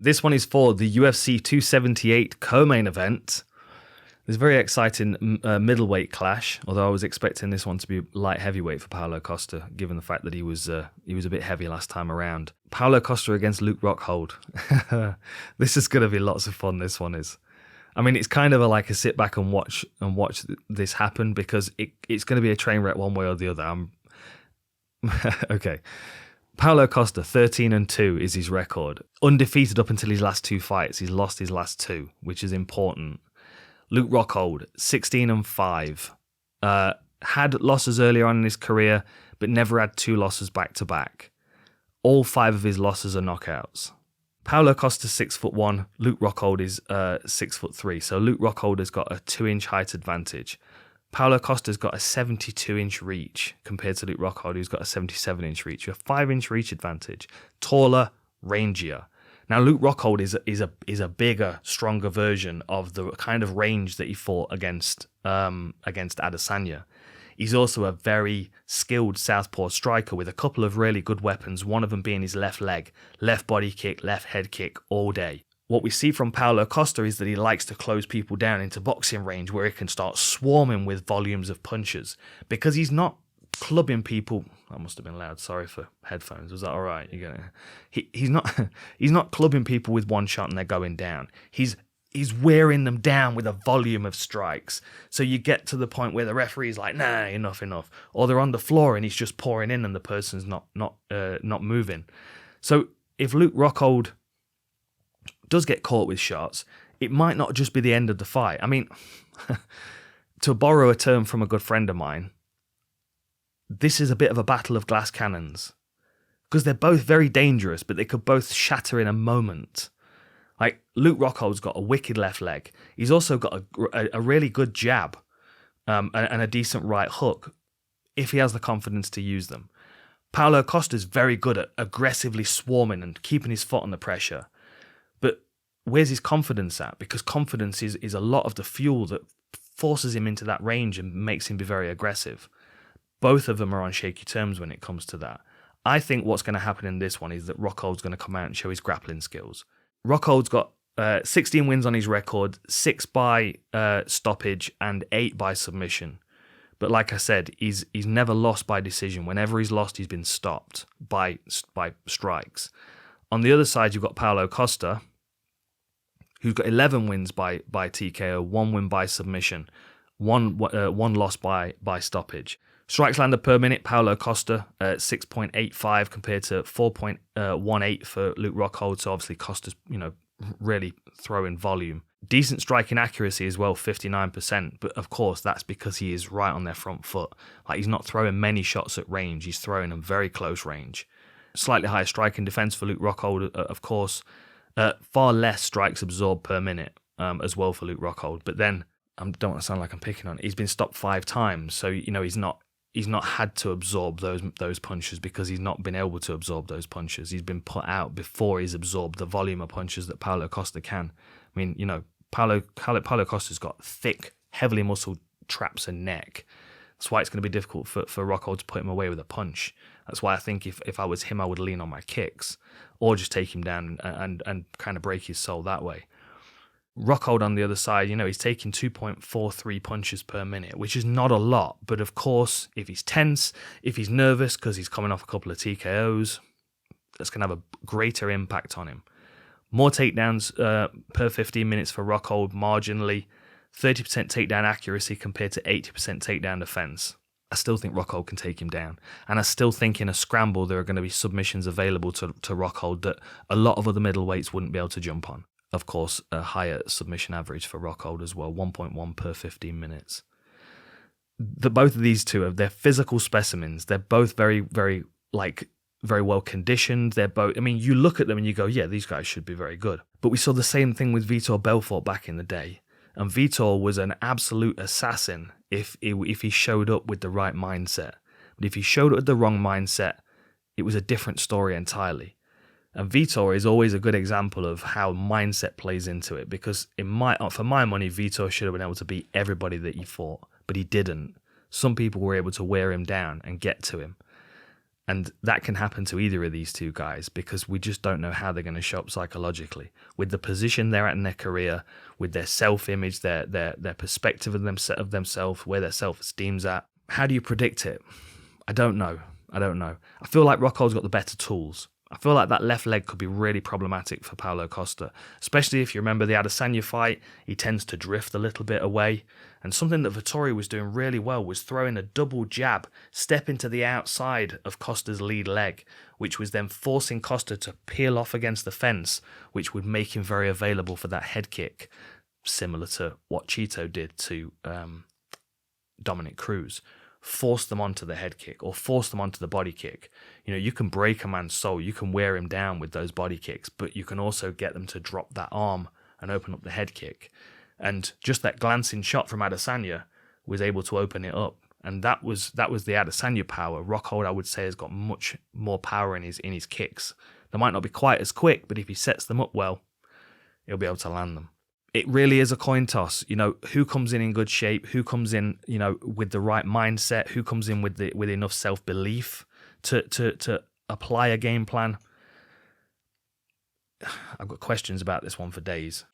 This one is for the UFC 278 co-main event. There's a very exciting middleweight clash, although I was expecting this one to be light heavyweight for Paulo Costa, given the fact that he was a bit heavy last time around. Paulo Costa against Luke Rockhold. This is going to be lots of fun, this one is. I mean, it's kind of like a sit back and watch this happen, because it's going to be a train wreck one way or the other. Okay. Paulo Costa, 13-2 is his record. Undefeated up until his last 2 fights. He's lost his last 2, which is important. Luke Rockhold, 16-5. Had losses earlier on in his career, but never had 2 losses back-to-back. All 5 of his losses are knockouts. Paulo Costa's 6'1", Luke Rockhold is 6'3". So Luke Rockhold has got a 2-inch height advantage. Paulo Costa's got a 72-inch reach compared to Luke Rockhold, who's got a 77-inch reach. A 5-inch reach advantage. Taller, rangier. Now, Luke Rockhold is a bigger, stronger version of the kind of range that he fought against Adesanya. He's also a very skilled southpaw striker with a couple of really good weapons, one of them being his left leg, left body kick, left head kick all day. What we see from Paulo Costa is that he likes to close people down into boxing range where he can start swarming with volumes of punches, because he's not clubbing people. That must have been loud. Sorry for headphones. Was that all right? He's not clubbing people with one shot and they're going down. He's wearing them down with a volume of strikes. So you get to the point where the referee's like, nah, enough. Or they're on the floor and he's just pouring in and the person's not moving. So if Luke Rockhold does get caught with shots, it might not just be the end of the fight. I mean, to borrow a term from a good friend of mine, this is a bit of a battle of glass cannons, because they're both very dangerous, but they could both shatter in a moment. Like, Luke Rockhold's got a wicked left leg. He's also got a really good jab and a decent right hook if he has the confidence to use them. Paulo Costa's very good at aggressively swarming and keeping his foot on the pressure. But where's his confidence at? Because confidence is a lot of the fuel that forces him into that range and makes him be very aggressive. Both of them are on shaky terms when it comes to that. I think what's going to happen in this one is that Rockhold's going to come out and show his grappling skills. Rockhold's got 16 wins on his record, 6 by stoppage and 8 by submission. But like I said, he's never lost by decision. Whenever he's lost, he's been stopped by strikes. On the other side, you've got Paulo Costa, who's got 11 wins by TKO, 1 win by submission, one loss by stoppage. Strikes landed per minute, Paulo Costa 6.85 compared to 4.18 for Luke Rockhold. So obviously Costa's, really throwing volume. Decent striking accuracy as well, 59%. But of course, that's because he is right on their front foot. Like, he's not throwing many shots at range. He's throwing them very close range. Slightly higher striking defense for Luke Rockhold, of course. Far less strikes absorbed per minute as well for Luke Rockhold. But then, I don't want to sound like I'm picking on it, he's been stopped 5 times. So, he's not had to absorb those punches because he's not been able to absorb those punches. He's been put out before he's absorbed the volume of punches that Paulo Costa can. I mean, Paulo Costa's got thick, heavily muscled traps and neck. That's why it's going to be difficult for Rockhold to put him away with a punch. That's why I think if I was him, I would lean on my kicks or just take him down and kind of break his soul that way. Rockhold on the other side, he's taking 2.43 punches per minute, which is not a lot. But of course, if he's tense, if he's nervous because he's coming off a couple of TKOs, that's going to have a greater impact on him. More takedowns per 15 minutes for Rockhold, marginally. 30% takedown accuracy compared to 80% takedown defense. I still think Rockhold can take him down. And I still think in a scramble, there are going to be submissions available to Rockhold that a lot of other middleweights wouldn't be able to jump on. Of course, a higher submission average for Rockhold as well, 1.1 per 15 minutes. Both of these two, they're physical specimens. They're both very, very, very well conditioned. They're both, you look at them and you go, yeah, these guys should be very good. But we saw the same thing with Vitor Belfort back in the day. And Vitor was an absolute assassin if he showed up with the right mindset. But if he showed up with the wrong mindset, it was a different story entirely. And Vitor is always a good example of how mindset plays into it, because for my money, Vitor should have been able to beat everybody that he fought, but he didn't. Some people were able to wear him down and get to him. And that can happen to either of these two guys because we just don't know how they're going to show up psychologically. With the position they're at in their career, with their self-image, their perspective of themselves, where their self-esteem's at. How do you predict it? I don't know. I feel like Rockhold's got the better tools. I feel like that left leg could be really problematic for Paulo Costa, especially if you remember the Adesanya fight. He tends to drift a little bit away. And something that Vettori was doing really well was throwing a double jab, stepping to the outside of Costa's lead leg, which was then forcing Costa to peel off against the fence, which would make him very available for that head kick, similar to what Cheeto did to Dominic Cruz. Force them onto the head kick or force them onto the body kick. You know, you can break a man's soul, you can wear him down with those body kicks, but you can also get them to drop that arm and open up the head kick. And just that glancing shot from Adesanya was able to open it up. And that was the Adesanya power. Rockhold, I would say, has got much more power in his kicks. They might not be quite as quick, but if he sets them up well, he'll be able to land them. It really is a coin toss. You know, who comes in good shape, who comes in, you know, with the right mindset, who comes in with enough self-belief to apply a game plan. I've got questions about this one for days.